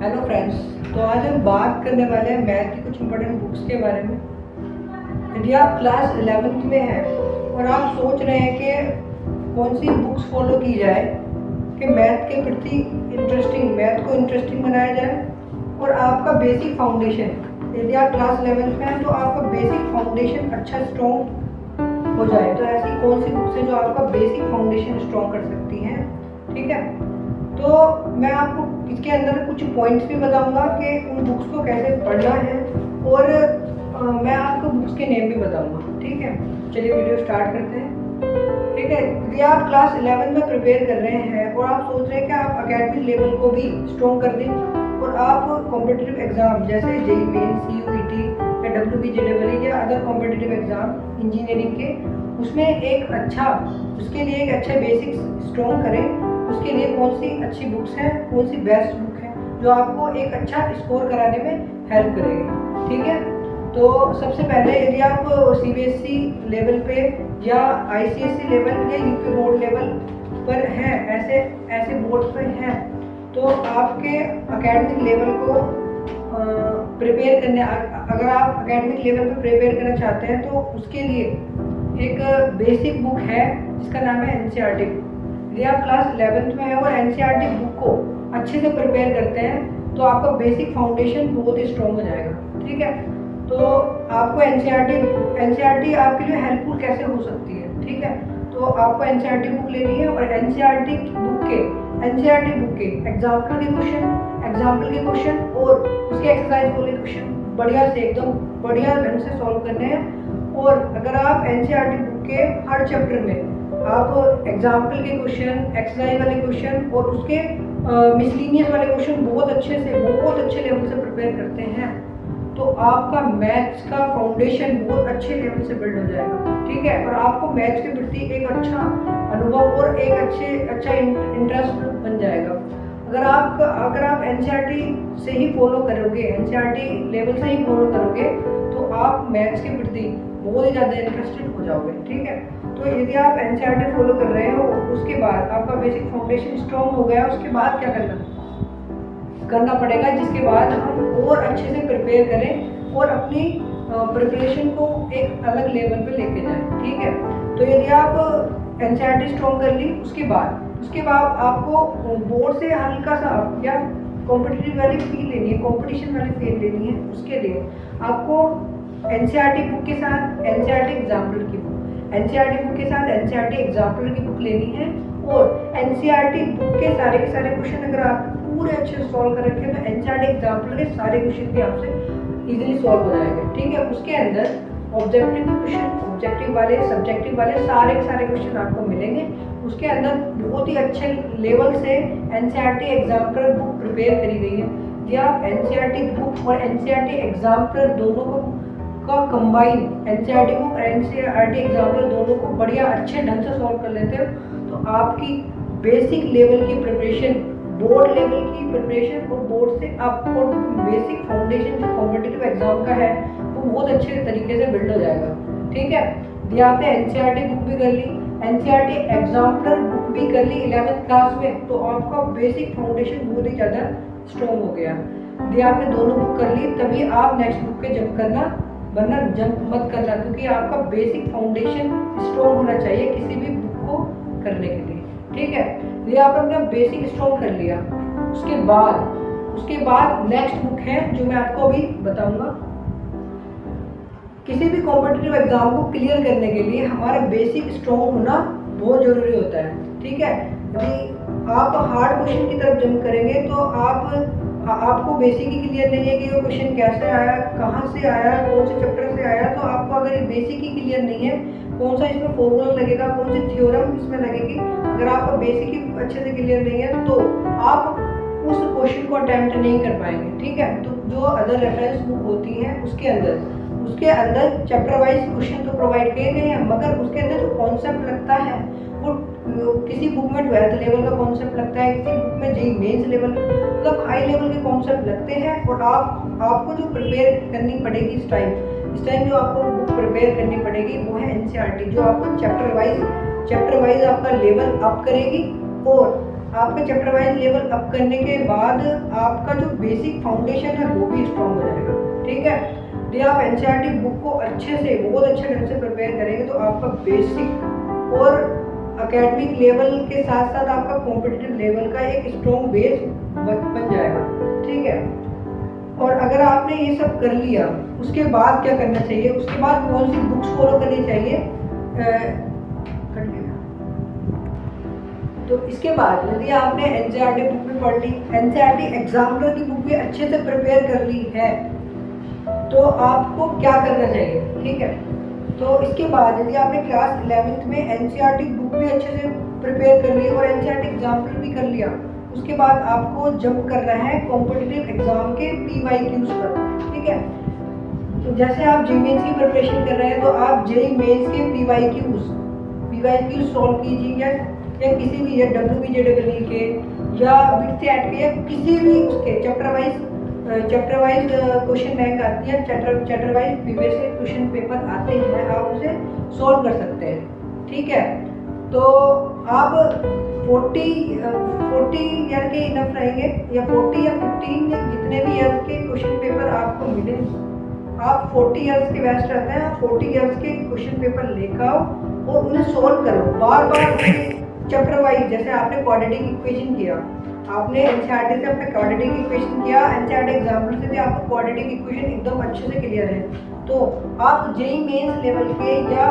Hello friends. तो आज हम बात करने वाले हैं मैथ की कुछ इंपॉर्टेंट बुक्स के बारे में। यदि आप क्लास 11th में हैं और आप सोच रहे हैं कि कौन सी बुक्स फॉलो की जाए कि मैथ के प्रति मैथ को इंटरेस्टिंग बनाया जाए और आपका बेसिक फाउंडेशन, यदि आप क्लास 11th में हैं तो आपका बेसिक फाउंडेशन अच्छा स्ट्रॉन्ग हो जाए, तो ऐसी कौन सी बुक्स हैं जो आपका बेसिक फाउंडेशन स्ट्रॉन्ग कर सकती हैं। ठीक है, तो मैं आपको इसके अंदर कुछ पॉइंट्स भी बताऊंगा कि उन बुक्स को कैसे पढ़ना है और मैं आपको बुक्स के नेम भी बताऊंगा। ठीक है, चलिए वीडियो स्टार्ट करते हैं। ठीक है, यदि आप क्लास 11 में प्रिपेयर कर रहे हैं और आप सोच रहे हैं कि आप एकेडमिक लेवल को भी स्ट्रॉन्ग कर दें और आप कॉम्पिटिटिव एग्जाम जैसे जेईई मेन, सीयूईटी या डब्ल्यूबीजेडब्ल्यू या अदर कॉम्पिटिटिव एग्जाम इंजीनियरिंग के, उसमें उसके लिए एक अच्छा बेसिक स्ट्रॉन्ग करें। उसके लिए कौन सी अच्छी बुक्स हैं, कौन सी बेस्ट बुक है जो आपको एक अच्छा स्कोर कराने में हेल्प करेगी। ठीक है, तो सबसे पहले यदि आप सीबीएसई लेवल पे या आईसीएसई लेवल या यूपी बोर्ड लेवल पर हैं, ऐसे बोर्ड पर हैं, तो आपके एकेडमिक लेवल को प्रिपेयर करने, अगर आप एकेडमिक लेवल पे प्रिपेयर करना चाहते हैं तो उसके लिए एक बेसिक बुक है जिसका नाम है एनसीईआरटी। यदि आप क्लास 11th में है और एनसीईआरटी बुक को अच्छे से प्रिपेयर करते हैं तो आपका बेसिक फाउंडेशन बहुत ही स्ट्रॉन्ग हो जाएगा। ठीक है, तो आपको एनसीईआरटी आपके लिए हेल्पफुल कैसे हो सकती है। ठीक है, तो आपको एनसीईआरटी बुक लेनी है और एनसीईआरटी बुक के एग्जाम्पल के क्वेश्चन और उसके एक्सरसाइज वाले क्वेश्चन बढ़िया से एकदम बढ़िया ढंग से सॉल्व करने हैं। और अगर आप एनसीईआरटी बुक के हर चैप्टर में आप एग्जाम्पल के क्वेश्चन, एक्सरसाइज वाले क्वेश्चन और उसके मिसलिनियस वाले क्वेश्चन बहुत अच्छे लेवल से प्रिपेयर करते हैं तो आपका मैथ्स का फाउंडेशन बहुत अच्छे लेवल से बिल्ड हो जाएगा। ठीक है, और आपको मैथ्स के प्रति एक अच्छा अनुभव और एक अच्छा इंटरेस्ट बन जाएगा। अगर आप एनसीईआरटी से ही फॉलो करोगे, एनसीईआरटी लेवल से ही फॉलो करोगे तो आप मैथ्स के प्रति बहुत ही ज़्यादा इंटरेस्टेड हो जाओगे। ठीक है, तो यदि आप एनसीईआरटी फॉलो कर रहे हो, उसके बाद आपका बेसिक फाउंडेशन स्ट्रॉन्ग हो गया, उसके बाद क्या करना पड़ेगा, जिसके बाद हम और अच्छे से प्रिपेयर करें और अपनी प्रिपरेशन को एक अलग लेवल पे लेके जाएं। ठीक है, तो यदि आप एनसीईआरटी स्ट्रॉन्ग कर ली, उसके बाद आपको बोर्ड से हल्का सा या कॉम्पिटिटिव वाली फील लेनी है, कंपटीशन वाली फील लेनी है। उसके लिए आपको एनसीईआरटी बुक के साथ एनसीईआरटी एग्जाम्पलर की बुक लेनी है और एनसीईआरटी बुक के सारे क्वेश्चन अगर आप पूरे अच्छे से सॉल्व कर रखे हैं तो एनसीईआरटी एग्जाम्पलर के सारे क्वेश्चन भी आपसे इजीली सॉल्व हो जाएंगे। ठीक है, उसके अंदर ऑब्जेक्टिव वाले, सब्जेक्टिव वाले सारे क्वेश्चन आपको मिलेंगे। उसके अंदर बहुत ही अच्छे लेवल से एनसीईआरटी एग्जाम्पलर बुक प्रिपेयर करी गई है। यदि आप एनसीईआरटी बुक और एनसीईआरटी एग्जाम्पलर दोनों का कंबाइन, एनसीईआरटी बुक और एनसीईआरटी एग्जाम्पलर दोनों को बढ़िया अच्छे ढंग से सॉल्व कर लेते हो तो आपकी बेसिक लेवल की प्रिपरेशन, बोर्ड लेवल की प्रिपरेशन और बोर्ड से आपको बेसिक फाउंडेशन जो कॉम्पिटिटिव एग्जाम का है वो बहुत अच्छे तरीके से बिल्ड हो जाएगा। ठीक है, यदि आपने एनसीईआरटी बुक भी कर ली, एनसीईआरटी एग्जाम्पलर बुक भी कर ली 11th क्लास में, तो आपका बेसिक फाउंडेशन बहुत ही ज़्यादा स्ट्रॉन्ग हो गया। यदि आपने दोनों बुक कर ली तभी आप नेक्स्ट बुक पे जंप करना, वरना जंप मत करना, क्योंकि आपका बेसिक फाउंडेशन स्ट्रॉन्ग होना चाहिए किसी भी बुक को करने के लिए। ठीक है, ये आपने अपना बेसिक स्ट्रॉन्ग कर लिया, उसके बाद नेक्स्ट बुक है जो मैं आपको अभी बताऊंगा। किसी भी कॉम्पिटिटिव एग्जाम को क्लियर करने के लिए हमारा बेसिक स्ट्रॉन्ग होना बहुत जरूरी होता है। ठीक है, यदि आप हार्ड क्वेश्चन की तरफ जंप करेंगे तो आपको बेसिक ही क्लियर नहीं है कि वो क्वेश्चन कैसे आया, कहाँ से आया, कौन से चैप्टर से आया, तो आपको अगर ये बेसिक ही क्लियर नहीं है, कौन सा इसमें फॉर्मूला लगेगा, कौन सी थ्योरम इसमें लगेगी, अगर आपका बेसिक ही अच्छे से क्लियर नहीं है तो आप उस क्वेश्चन को अटेम्प्ट नहीं कर पाएंगे। ठीक है, तो जो अदर रेफरेंस बुक होती हैं उसके अंदर चैप्टर वाइज क्वेश्चन तो प्रोवाइड किए गए हैं, मगर उसके अंदर जो कॉन्सेप्ट लगता है वो किसी बुक में 12th लेवल का कॉन्सेप्ट लगता है, किसी बुक में जेईई मेंस लेवल, मतलब हाई लेवल के कॉन्सेप्ट लगते हैं। और आपको जो प्रिपेयर करनी पड़ेगी इस टाइम जो आपको बुक प्रिपेयर करनी पड़ेगी वो है एनसीईआरटी, जो आपको चैप्टर वाइज आपका लेवल अप करेगी और आपका चैप्टर वाइज लेवल अप करने के बाद आपका जो बेसिक फाउंडेशन है वो भी स्ट्रॉन्ग हो जाएगा। ठीक है, यदि आप एनसीईआरटी बुक को अच्छे से, बहुत अच्छे ढंग से प्रिपेयर करेंगे तो आपका बेसिक और एकेडमिक लेवल के साथ साथ आपका कॉम्पिटिटिव लेवल का एक स्ट्रॉन्ग बेस बन जाएगा। ठीक है, और अगर आपने ये सब कर लिया, उसके बाद क्या करना चाहिए, उसके बाद कौन सी बुक्स फॉलो करनी चाहिए, तो इसके बाद यदि आपने एनसीईआरटी बुक भी पढ़ ली, एनसीईआरटी एग्जाम्पलर की बुक भी अच्छे से प्रिपेयर कर ली है, तो आपको क्या करना चाहिए। ठीक है, तो इसके बाद यदि आपने क्लास 11th में एनसीईआरटी बुक भी अच्छे से प्रिपेयर कर ली और एनसीईआरटी एग्जाम्पलर भी कर लिया, उसके बाद आपको जंप करना है कॉम्पिटिटिव एग्जाम के PYQs पर। ठीक है, तो जैसे आप जेईई मेंस की प्रिपरेशन कर रहे हैं तो आप जेईई मेंस के PYQs सॉल्व कीजिए, या किसी भी, या WBJEE के या बिटसेट के, या किसी भी उसके चैप्टर वाइज क्वेश्चन बैंक आती है, chapter wise previous question paper आते हैं, आप उसे सॉल्व कर सकते हैं। ठीक है, तो आप 40 ईयर के इनफ रहेंगे, या 40 या 15 या जितने भी ईयर के क्वेश्चन पेपर आपको मिले, आप 40 ईयर्स के बेस्ट रहते हैं, आप 40 ईयर्स के क्वेश्चन पेपर लेकर आओ और उन्हें सॉल्व करो बार बार चैप्टर वाइज। जैसे आपने क्वाड्रेटिक इक्वेशन किया, आपने एनसीईआरटी से अपने क्वाड्रेटिक इक्वेशन किया, एनसीईआरटी एग्जाम्पल से भी आपको क्वाड्रेटिक इक्वेशन एकदम अच्छे से क्लियर है, तो आप जेईई मेंस लेवल के या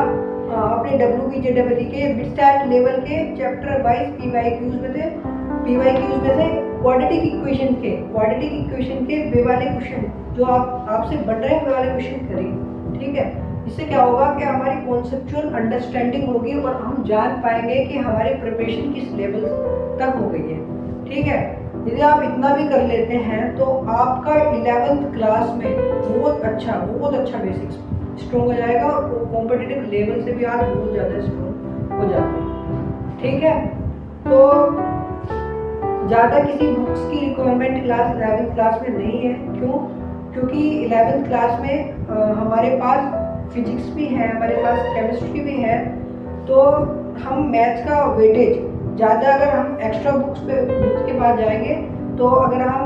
अपने WBJEE के बिटसेट लेवल के चैप्टर वाइज PYQs में से क्वाड्रेटिक इक्वेशन के वे वाले क्वेश्चन जो आपसे बन रहे हैं, वे वाले क्वेश्चन करिए। ठीक है, इससे क्या होगा कि हमारी कॉन्सेप्चुअल अंडरस्टैंडिंग होगी और हम जान पाएंगे कि हमारी प्रिपरेशन किस लेवल तक हो गई है। ठीक है, यदि आप इतना भी कर लेते हैं तो आपका 11th क्लास में बहुत अच्छा बेसिक्स स्ट्रॉन्ग हो जाएगा और कॉम्पिटिटिव लेवल से भी आप बहुत ज़्यादा स्ट्रॉन्ग हो जाते हैं। ठीक है, तो ज़्यादा किसी बुक्स की रिक्वायरमेंट क्लास 11th क्लास में नहीं है। क्यों? क्योंकि 11th क्लास में हमारे पास फिजिक्स भी है, हमारे पास केमिस्ट्री भी है, तो हम मैथ्स का वेटेज ज़्यादा, अगर हम एक्स्ट्रा बुक्स के पास जाएंगे तो अगर हम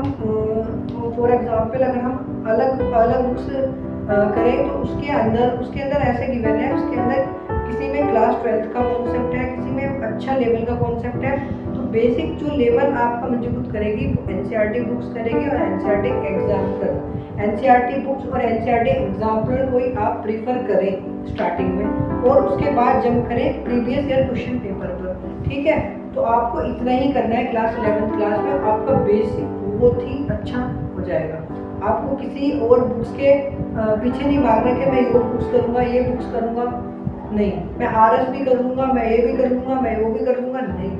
फॉर एग्जांपल अगर हम अलग बुक्स करें तो उसके अंदर ऐसे गिवन है, उसके अंदर किसी में क्लास 12th का कॉन्सेप्ट है, किसी में अच्छा लेवल का कॉन्सेप्ट है, तो बेसिक जो लेवल आपका मजबूत करेगी वो एनसीईआरटी बुक्स करेगी और एनसीईआरटी बुक्स और एनसीईआरटी एग्जाम्पलर को ही आप प्रीफर करें स्टार्टिंग में, और उसके बाद जंप करें प्रीवियस ईयर क्वेश्चन पेपर पर। ठीक है, तो आपको इतना ही करना है क्लास 11th क्लास में, आपका बेसिक बहुत ही अच्छा हो जाएगा। आपको किसी और बुक्स के पीछे नहीं भागना कि मैं ये बुक्स करूँगा, ये बुक्स करूँगा, नहीं, मैं RS भी कर लूँगा, मैं ये भी कर लूँगा, मैं वो भी कर लूँगा, नहीं।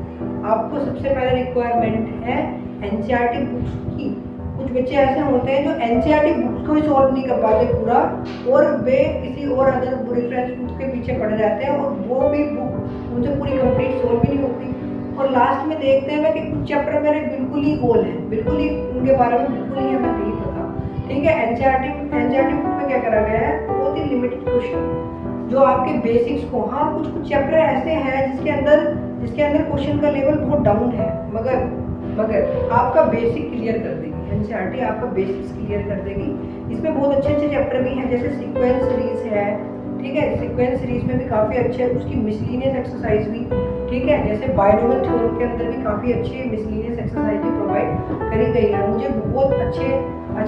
आपको सबसे पहले रिक्वायरमेंट है एनसीईआरटी बुक्स की। कुछ बच्चे ऐसे होते हैं जो एनसीईआरटी बुक्स को ही सॉल्व नहीं कर पाते पूरा, और वे किसी और अदर रेफरेंस बुक के पीछे पड़ जाते हैं और वो भी बुक उनसे पूरी कंप्लीट सॉल्व भी नहीं होती, और लास्ट में देखते हैं कि कुछ चैप्टर मेरे बिल्कुल ही गोल हैं, बिल्कुल ही उनके बारे में बिल्कुल ही हमें नहीं पता। ठीक है, एनसीईआरटी बुक में क्या करा गया है, बहुत ही लिमिटेड क्वेश्चन जो आपके बेसिक्स को, हाँ कुछ चैप्टर ऐसे हैं जिसके अंदर क्वेश्चन का लेवल बहुत डाउन है, मगर आपका बेसिक क्लियर कर देगी एनसीईआरटी, आपका बेसिक्स क्लियर कर देगी। इसमें बहुत अच्छे चैप्टर भी हैं, जैसे सीक्वेंस सीरीज है। ठीक है, सीक्वेंस सीरीज में भी काफ़ी अच्छे उसकी मिसलिनियस एक्सरसाइज भी, ठीक है, जैसे बायनोमियल थ्योरम के अंदर भी काफ़ी अच्छी मिसलिनियस एक्सरसाइज भी प्रोवाइड करी गई है। मुझे बहुत अच्छी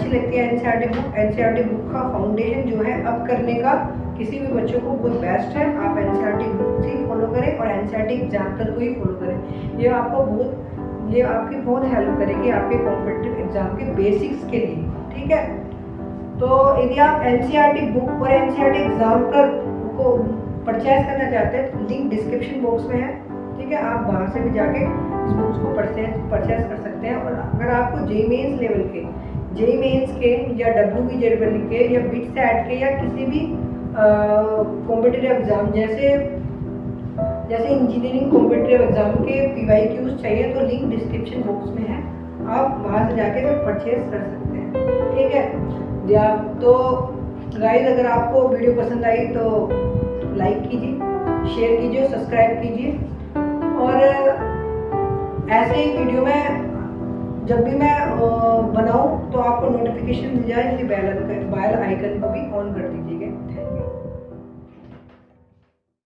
लगती है एनसीईआरटी बुक का फाउंडेशन जो है अब करने का किसी भी बच्चों को बहुत बेस्ट है। आप एनसीईआरटी बुक ही फॉलो करें और एनसीईआरटी एग्जाम्पल को ही फॉलो करें, ये आपकी बहुत हेल्प करेगी आपके कॉम्पिटिटिव एग्जाम के बेसिक्स के लिए। ठीक है, तो यदि आप एनसीईआरटी बुक और एनसीईआरटी एग्जाम्पल को परचेज करना चाहते हैं तो लिंक डिस्क्रिप्शन बॉक्स में है। ठीक है, आप वहाँ से भी जाके इस बुक्स को परचेज कर सकते हैं। और अगर आपको जेईई मेंस लेवल के, जेईई मेंस के या WBJEE के या बिटसेट के या किसी भी कॉम्पिटिटिव एग्जाम जैसे इंजीनियरिंग कॉम्पिटिटिव एग्जाम के PYQs चाहिए तो लिंक डिस्क्रिप्शन बॉक्स में है, आप वहाँ से जाके परचेज कर सकते हैं। ठीक है, तो गाइस अगर आपको वीडियो पसंद आई तो लाइक कीजिए, शेयर कीजिए, सब्सक्राइब कीजिए, और ऐसे ऐसे ही वीडियो में जब भी मैं बनाऊँ तो आपको नोटिफिकेशन मिल जाए, इसलिए बेल आइकन को भी ऑन कर दीजिएगा। Thank you.